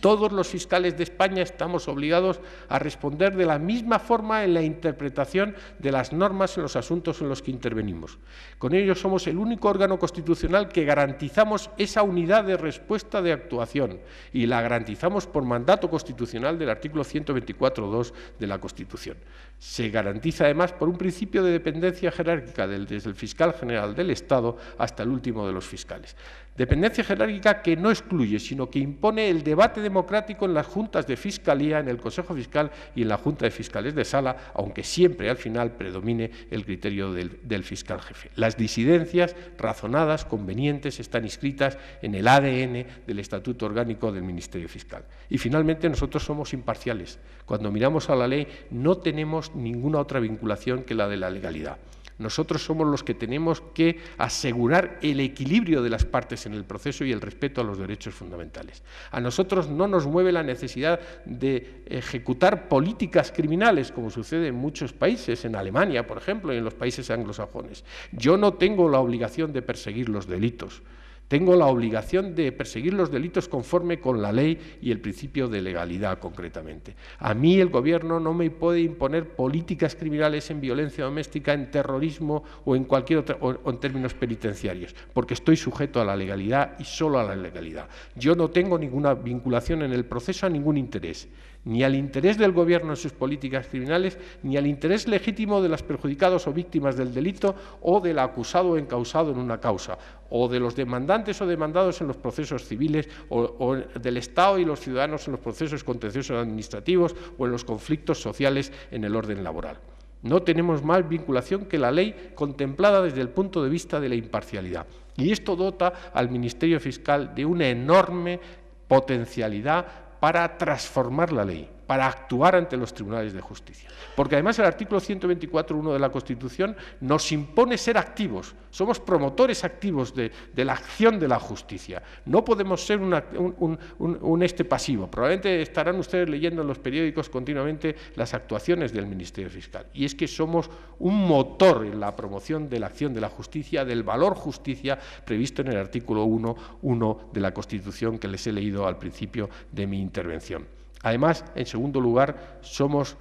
todos los fiscales de España estamos obligados a responder de la misma forma en la interpretación de las normas en los asuntos en los que intervenimos. Con ello somos el único órgano constitucional que garantizamos esa unidad de respuesta de actuación y la garantizamos por mandato constitucional del artículo 124.2 de la Constitución. Se garantiza además por un principio de dependencia jerárquica desde el fiscal general del Estado hasta el último de los fiscales. Dependencia jerárquica que no excluye, sino que impone el debate democrático en las juntas de fiscalía, en el Consejo Fiscal y en la Junta de Fiscales de Sala, aunque siempre al final predomine el criterio del fiscal jefe. Las disidencias razonadas, convenientes, están inscritas en el ADN del Estatuto Orgánico del Ministerio Fiscal. Y finalmente nosotros somos imparciales. Cuando miramos a la ley no tenemos ninguna otra vinculación que la de la legalidad. Nosotros somos los que tenemos que asegurar el equilibrio de las partes en el proceso y el respeto a los derechos fundamentales. A nosotros no nos mueve la necesidad de ejecutar políticas criminales, como sucede en muchos países, en Alemania, por ejemplo, y en los países anglosajones. Yo no tengo la obligación de perseguir los delitos. Tengo la obligación de perseguir los delitos conforme con la ley y el principio de legalidad, concretamente. A mí el Gobierno no me puede imponer políticas criminales en violencia doméstica, en terrorismo o en cualquier otra, o en términos penitenciarios, porque estoy sujeto a la legalidad y solo a la legalidad. Yo no tengo ninguna vinculación en el proceso a ningún interés, ni al interés del Gobierno en sus políticas criminales, ni al interés legítimo de los perjudicados o víctimas del delito o del acusado o encausado en una causa, o de los demandantes o demandados en los procesos civiles, o del Estado y los ciudadanos en los procesos contenciosos administrativos o en los conflictos sociales en el orden laboral. No tenemos más vinculación que la ley contemplada desde el punto de vista de la imparcialidad. Y esto dota al Ministerio Fiscal de una enorme potencialidad para transformar la ley, para actuar ante los tribunales de justicia. Porque además el artículo 124.1 de la Constitución nos impone ser activos, somos promotores activos de la acción de la justicia. No podemos ser un ente pasivo. Probablemente estarán ustedes leyendo en los periódicos continuamente las actuaciones del Ministerio Fiscal. Y es que somos un motor en la promoción de la acción de la justicia, del valor justicia previsto en el artículo 1.1 de la Constitución que les he leído al principio de mi intervención. Además, en segundo lugar, somos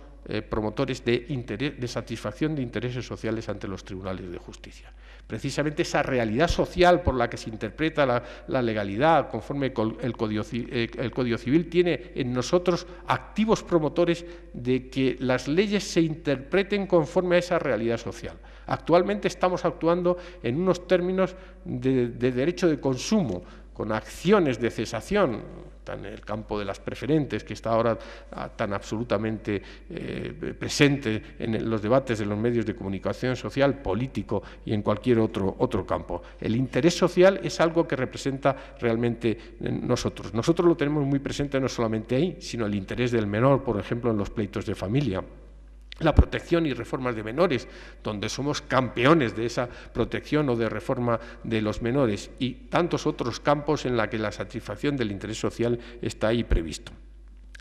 promotores de satisfacción de intereses sociales ante los tribunales de justicia. Precisamente esa realidad social por la que se interpreta la legalidad conforme con el Código Civil tiene en nosotros activos promotores de que las leyes se interpreten conforme a esa realidad social. Actualmente estamos actuando en unos términos de derecho de consumo, con acciones de cesación, en el campo de las preferentes, que está ahora tan absolutamente presente en los debates de los medios de comunicación social, político y en cualquier otro campo. El interés social es algo que representa realmente nosotros. Nosotros lo tenemos muy presente no solamente ahí, sino el interés del menor, por ejemplo, en los pleitos de familia. la protección y reformas de menores, donde somos campeones de esa protección o de reforma de los menores, y tantos otros campos en los que la satisfacción del interés social está ahí previsto.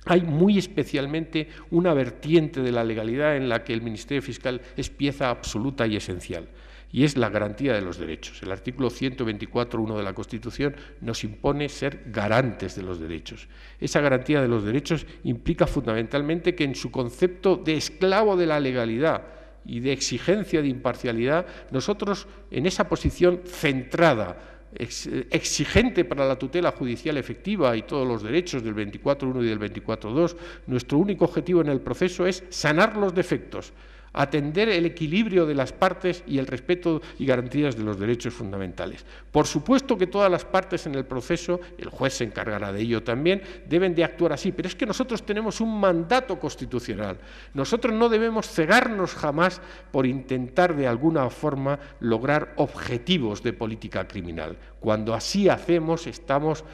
Hay muy especialmente una vertiente de la legalidad en la que el Ministerio Fiscal es pieza absoluta y esencial, y es la garantía de los derechos. El artículo 124.1 de la Constitución nos impone ser garantes de los derechos. Esa garantía de los derechos implica fundamentalmente que en su concepto de esclavo de la legalidad y de exigencia de imparcialidad, nosotros en esa posición centrada, exigente para la tutela judicial efectiva y todos los derechos del 24.1 y del 24.2, nuestro único objetivo en el proceso es sanar los defectos, atender el equilibrio de las partes y el respeto y garantías de los derechos fundamentales. Por supuesto que todas las partes en el proceso, el juez se encargará de ello también, deben de actuar así, pero es que nosotros tenemos un mandato constitucional. Nosotros no debemos cegarnos jamás por intentar de alguna forma lograr objetivos de política criminal. Cuando así hacemos, estamos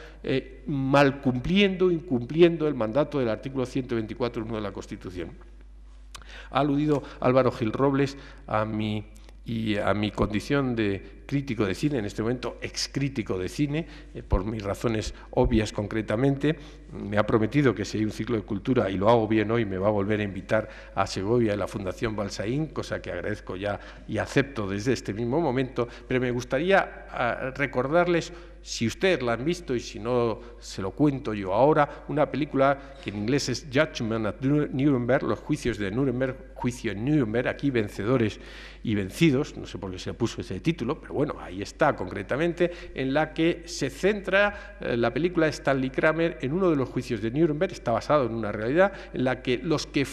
mal cumpliendo, incumpliendo el mandato del artículo 124.1 de la Constitución. Ha aludido Álvaro Gil Robles a mi condición de crítico de cine, en este momento excrítico de cine, por mis razones obvias concretamente. Me ha prometido que si hay un ciclo de cultura, y lo hago bien hoy, me va a volver a invitar a Segovia y la Fundación Balsaín, cosa que agradezco ya y acepto desde este mismo momento, pero me gustaría recordarles, si ustedes la han visto y si no se lo cuento yo ahora, una película que en inglés es Judgment at Nuremberg, los juicios de Nuremberg, juicio en Nuremberg, aquí vencedores y vencidos, no sé por qué se puso ese título, pero bueno, ahí está concretamente, en la que se centra la película de Stanley Kramer en uno de los juicios de Nuremberg, está basado en una realidad en la que los que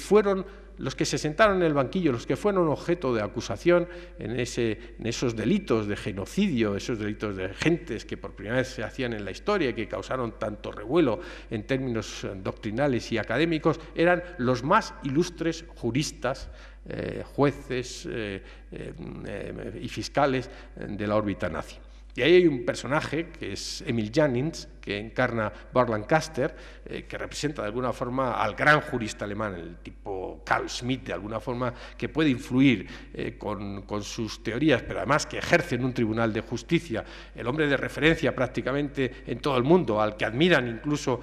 se sentaron en el banquillo, los que fueron objeto de acusación en esos delitos de genocidio, esos delitos de gentes que por primera vez se hacían en la historia y que causaron tanto revuelo en términos doctrinales y académicos, eran los más ilustres juristas, jueces y fiscales de la órbita nazi. Y ahí hay un personaje que es Emil Jannings, que encarna Burt Lancaster, que representa de alguna forma al gran jurista alemán, el tipo Carl Schmitt, de alguna forma, que puede influir con sus teorías, pero además que ejerce en un tribunal de justicia, el hombre de referencia prácticamente en todo el mundo, al que admiran incluso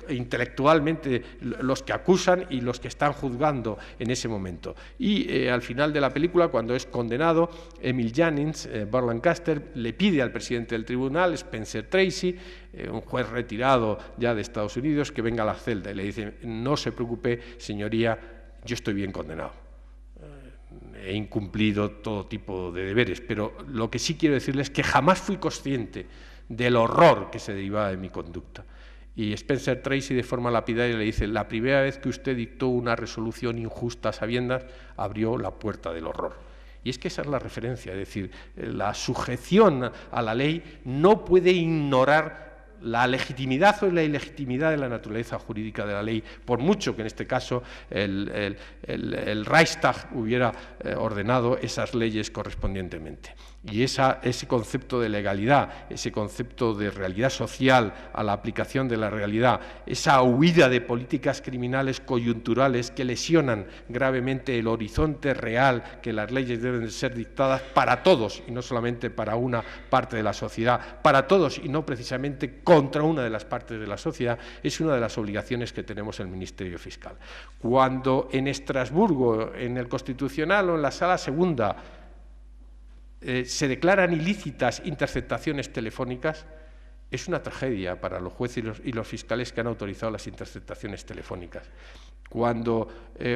intelectualmente los que acusan y los que están juzgando en ese momento. Y al final de la película, cuando es condenado, Emil Jannings, Burt Lancaster, le pide al presidente del tribunal, Spencer Tracy, un juez retirado ya de Estados Unidos, que venga a la celda y le dice: no se preocupe, señoría, yo estoy bien condenado. He incumplido todo tipo de deberes, pero lo que sí quiero decirles es que jamás fui consciente del horror que se derivaba de mi conducta. Y Spencer Tracy, de forma lapidaria, le dice: la primera vez que usted dictó una resolución injusta a sabiendas, abrió la puerta del horror. Y es que esa es la referencia, es decir, la sujeción a la ley no puede ignorar la legitimidad o la ilegitimidad de la naturaleza jurídica de la ley, por mucho que en este caso el Reichstag hubiera ordenado esas leyes correspondientemente. Y ese concepto de legalidad, ese concepto de realidad social a la aplicación de la realidad, esa huida de políticas criminales coyunturales que lesionan gravemente el horizonte real que las leyes deben ser dictadas para todos y no solamente para una parte de la sociedad, para todos y no precisamente contra una de las partes de la sociedad, es una de las obligaciones que tenemos el Ministerio Fiscal. Cuando en Estrasburgo, en el Constitucional o en la Sala Segunda, se declaran ilícitas interceptaciones telefónicas, es una tragedia para los jueces y los fiscales que han autorizado las interceptaciones telefónicas. Cuando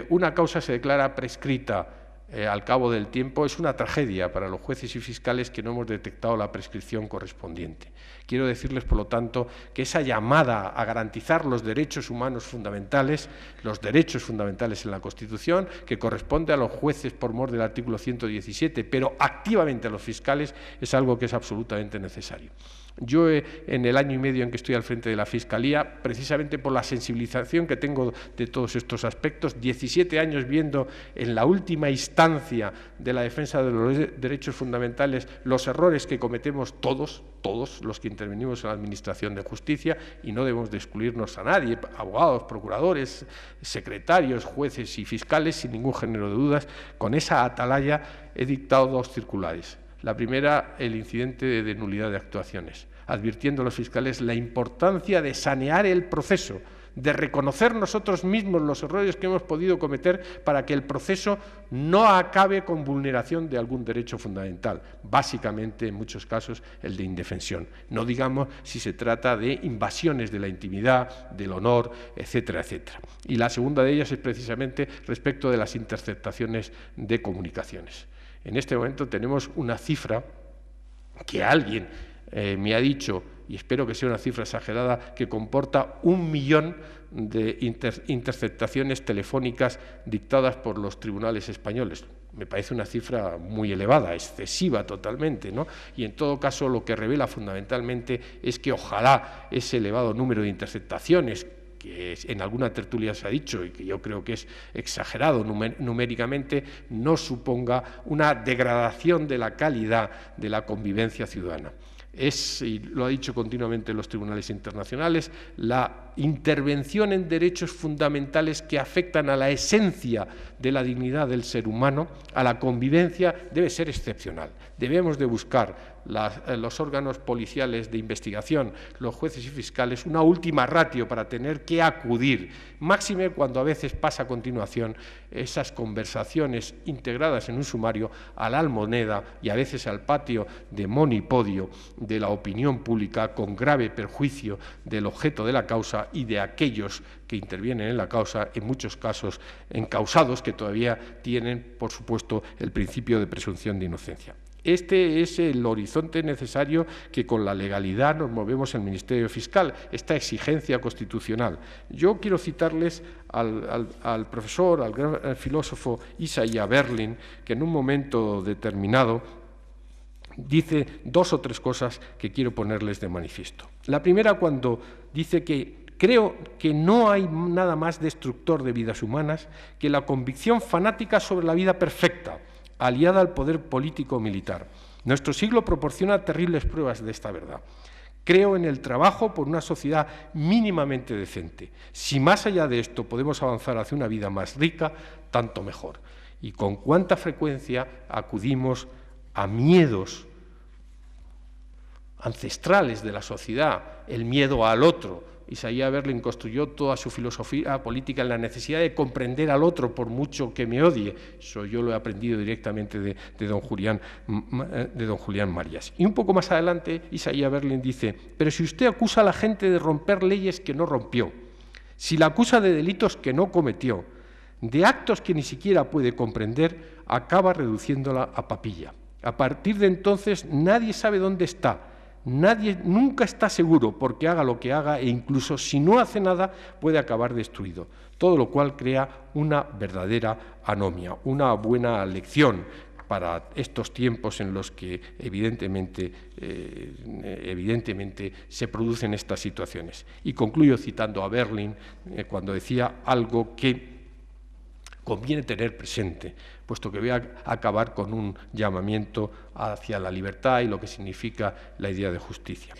una causa se declara prescrita al cabo del tiempo, es una tragedia para los jueces y fiscales que no hemos detectado la prescripción correspondiente. Quiero decirles, por lo tanto, que esa llamada a garantizar los derechos humanos fundamentales, los derechos fundamentales en la Constitución, que corresponde a los jueces por mor del artículo 117, pero activamente a los fiscales, es algo que es absolutamente necesario. Yo, en el año y medio en que estoy al frente de la Fiscalía, precisamente por la sensibilización que tengo de todos estos aspectos, 17 años viendo en la última instancia de la defensa de los derechos fundamentales los errores que cometemos todos los que intervenimos en la Administración de Justicia, y no debemos de excluirnos a nadie, abogados, procuradores, secretarios, jueces y fiscales, sin ningún género de dudas. Con esa atalaya he dictado 2 circulares. La primera, el incidente de nulidad de actuaciones, advirtiendo a los fiscales la importancia de sanear el proceso, de reconocer nosotros mismos los errores que hemos podido cometer para que el proceso no acabe con vulneración de algún derecho fundamental, básicamente en muchos casos el de indefensión. No digamos si se trata de invasiones de la intimidad, del honor, etcétera, etcétera. Y la segunda de ellas es precisamente respecto de las interceptaciones de comunicaciones. En este momento tenemos una cifra que alguien me ha dicho, y espero que sea una cifra exagerada, que comporta 1 millón de interceptaciones telefónicas dictadas por los tribunales españoles. Me parece una cifra muy elevada, excesiva totalmente, ¿no? Y en todo caso lo que revela fundamentalmente es que ojalá ese elevado número de interceptaciones, que en alguna tertulia se ha dicho y que yo creo que es exagerado numéricamente, no suponga una degradación de la calidad de la convivencia ciudadana. Es, y lo ha dicho continuamente los tribunales internacionales, la intervención en derechos fundamentales que afectan a la esencia de la dignidad del ser humano, a la convivencia, debe ser excepcional. Debemos de buscar los órganos policiales de investigación, los jueces y fiscales, una última ratio para tener que acudir, máxime cuando a veces pasa a continuación esas conversaciones integradas en un sumario a la almoneda y a veces al patio de monipodio de la opinión pública, con grave perjuicio del objeto de la causa y de aquellos que intervienen en la causa, en muchos casos encausados, que todavía tienen, por supuesto, el principio de presunción de inocencia. Este es el horizonte necesario que con la legalidad nos movemos en el Ministerio Fiscal, esta exigencia constitucional. Yo quiero citarles al profesor, al gran filósofo Isaiah Berlin, que en un momento determinado dice 2 o 3 cosas que quiero ponerles de manifiesto. La primera, cuando dice que creo que no hay nada más destructor de vidas humanas que la convicción fanática sobre la vida perfecta, aliada al poder político o militar. Nuestro siglo proporciona terribles pruebas de esta verdad. Creo en el trabajo por una sociedad mínimamente decente. Si más allá de esto podemos avanzar hacia una vida más rica, tanto mejor. Y con cuánta frecuencia acudimos a miedos ancestrales de la sociedad, el miedo al otro. Isaiah Berlin construyó toda su filosofía política en la necesidad de comprender al otro por mucho que me odie. Eso yo lo he aprendido directamente de don Julián Marías. Y un poco más adelante Isaiah Berlin dice: pero si usted acusa a la gente de romper leyes que no rompió, si la acusa de delitos que no cometió, de actos que ni siquiera puede comprender, acaba reduciéndola a papilla. A partir de entonces nadie sabe dónde está. Nadie nunca está seguro, porque haga lo que haga, e incluso si no hace nada puede acabar destruido, todo lo cual crea una verdadera anomia, una buena lección para estos tiempos en los que evidentemente se producen estas situaciones. Y concluyo citando a Berlin cuando decía algo que conviene tener presente, puesto que voy a acabar con un llamamiento hacia la libertad y lo que significa la idea de justicia.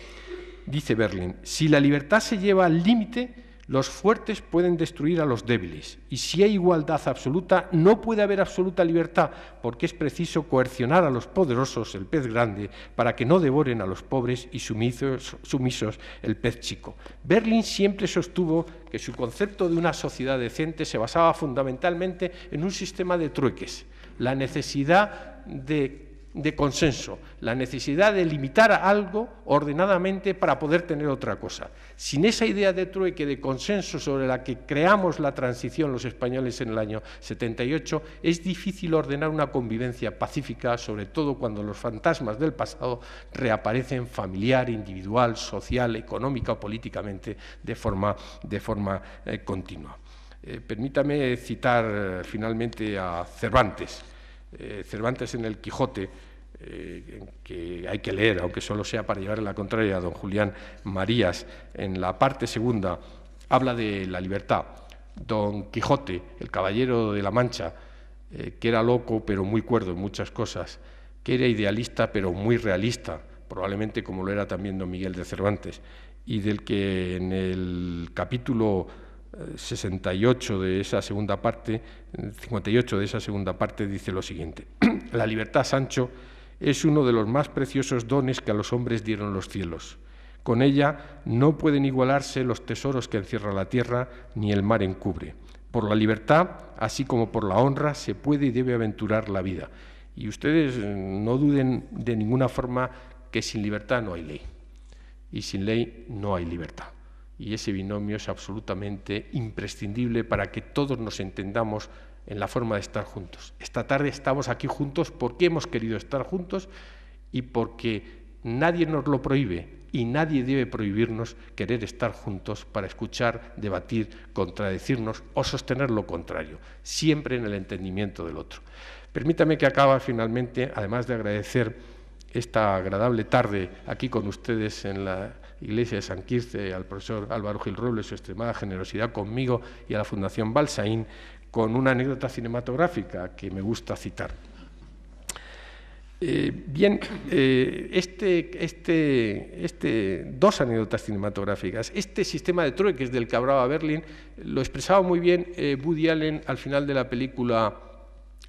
Dice Berlin: si la libertad se lleva al límite, los fuertes pueden destruir a los débiles, y si hay igualdad absoluta, no puede haber absoluta libertad, porque es preciso coercionar a los poderosos, el pez grande, para que no devoren a los pobres y sumisos el pez chico. Berlin siempre sostuvo que su concepto de una sociedad decente se basaba fundamentalmente en un sistema de trueques, la necesidad de consenso, la necesidad de limitar algo ordenadamente para poder tener otra cosa. Sin esa idea de trueque, de consenso sobre la que creamos la transición los españoles en el año 78, es difícil ordenar una convivencia pacífica, sobre todo cuando los fantasmas del pasado reaparecen familiar, individual, social, económica o políticamente de forma continua. Permítame citar finalmente a Cervantes. Cervantes en el Quijote que hay que leer, aunque solo sea para llevarle la contraria a don Julián Marías, en la parte segunda habla de la libertad. Don Quijote, el caballero de la Mancha, que era loco pero muy cuerdo en muchas cosas, que era idealista pero muy realista, probablemente como lo era también don Miguel de Cervantes, y del que en el capítulo 68 de esa segunda parte, 58 de esa segunda parte, dice lo siguiente: la libertad, Sancho, es uno de los más preciosos dones que a los hombres dieron los cielos. Con ella no pueden igualarse los tesoros que encierra la tierra ni el mar encubre. Por la libertad, así como por la honra, se puede y debe aventurar la vida. Y ustedes no duden de ninguna forma que sin libertad no hay ley. Y sin ley no hay libertad. Y ese binomio es absolutamente imprescindible para que todos nos entendamos en la forma de estar juntos. Esta tarde estamos aquí juntos porque hemos querido estar juntos y porque nadie nos lo prohíbe y nadie debe prohibirnos querer estar juntos para escuchar, debatir, contradecirnos o sostener lo contrario, siempre en el entendimiento del otro. Permítame que acabe finalmente, además de agradecer esta agradable tarde aquí con ustedes en la iglesia de San Quirce, al profesor Álvaro Gil Robles, su extremada generosidad conmigo y a la Fundación Balsaín, con una anécdota cinematográfica que me gusta citar. Dos anécdotas cinematográficas. Este sistema de trueques del que hablaba Berlín lo expresaba muy bien Woody Allen al final de la película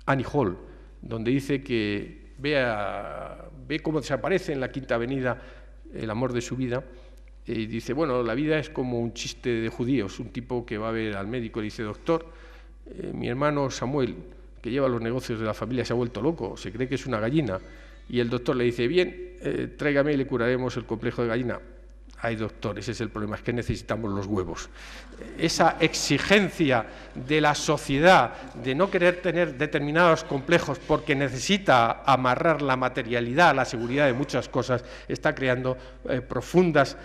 Annie Hall, donde dice que ve cómo desaparece en la Quinta Avenida el amor de su vida, y dice, bueno, la vida es como un chiste de judíos. Un tipo que va a ver al médico y le dice, doctor, mi hermano Samuel, que lleva los negocios de la familia, se ha vuelto loco, se cree que es una gallina. Y el doctor le dice, bien, tráigame y le curaremos el complejo de gallina. Ay, doctor, ese es el problema, es que necesitamos los huevos. Esa exigencia de la sociedad de no querer tener determinados complejos porque necesita amarrar la materialidad, la seguridad de muchas cosas, está creando profundas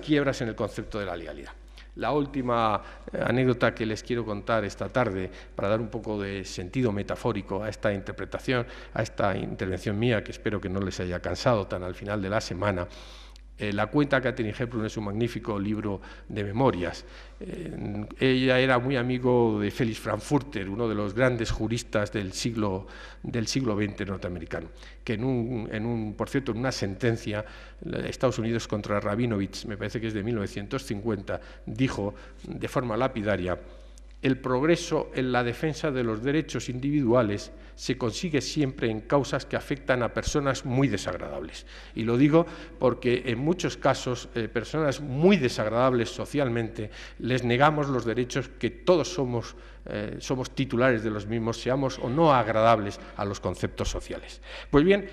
quiebras en el concepto de la legalidad. La última anécdota que les quiero contar esta tarde, para dar un poco de sentido metafórico a esta interpretación, a esta intervención mía, que espero que no les haya cansado tan al final de la semana. La cuenta Katharine Hepburn en su magnífico libro de memorias. Ella era muy amigo de Felix Frankfurter, uno de los grandes juristas del siglo XX norteamericano, que por cierto, en una sentencia de Estados Unidos contra Rabinovich, me parece que es de 1950, dijo de forma lapidaria: el progreso en la defensa de los derechos individuales se consigue siempre en causas que afectan a personas muy desagradables. Y lo digo porque en muchos casos personas muy desagradables socialmente les negamos los derechos que todos somos titulares de los mismos, seamos o no agradables a los conceptos sociales. Pues bien,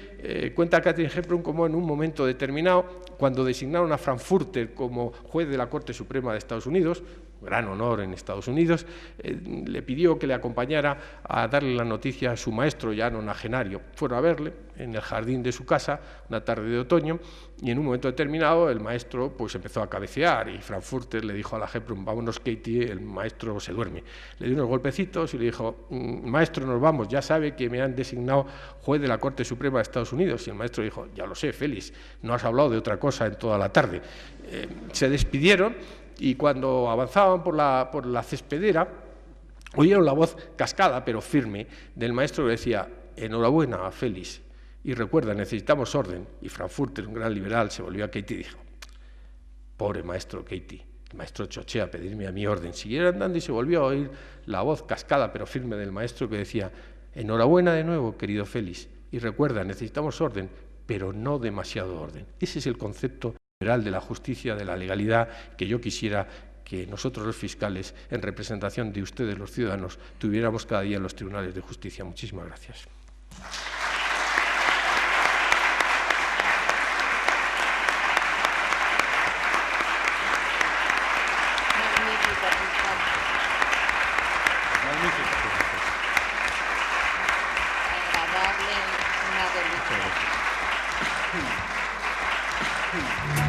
cuenta Katharine Hepburn como en un momento determinado, cuando designaron a Frankfurter como juez de la Corte Suprema de Estados Unidos, gran honor en Estados Unidos, le pidió que le acompañara a darle la noticia a su maestro ya nonagenario. Fueron a verle en el jardín de su casa una tarde de otoño y en un momento determinado el maestro pues empezó a cabecear y Frankfurter le dijo a la Hepburn, vámonos Katie, el maestro se duerme. Le dio unos golpecitos y le dijo, maestro, nos vamos, ya sabe que me han designado juez de la Corte Suprema de Estados Unidos. Y el maestro dijo, ya lo sé, Félix, no has hablado de otra cosa en toda la tarde. Se despidieron. Y cuando avanzaban por la cespedera, oyeron la voz cascada, pero firme, del maestro que decía, enhorabuena, Félix, y recuerda, necesitamos orden. Y Frankfurter, un gran liberal, se volvió a Katie y dijo, pobre maestro Katie, el maestro chochea a pedirme a mi orden. Siguieron andando y se volvió a oír la voz cascada, pero firme del maestro que decía, enhorabuena de nuevo, querido Félix, y recuerda, necesitamos orden, pero no demasiado orden. Ese es el concepto liberal de la justicia, de la legalidad, que yo quisiera que nosotros los fiscales, en representación de ustedes los ciudadanos, tuviéramos cada día en los tribunales de justicia. Muchísimas gracias. Agradable, una delicia.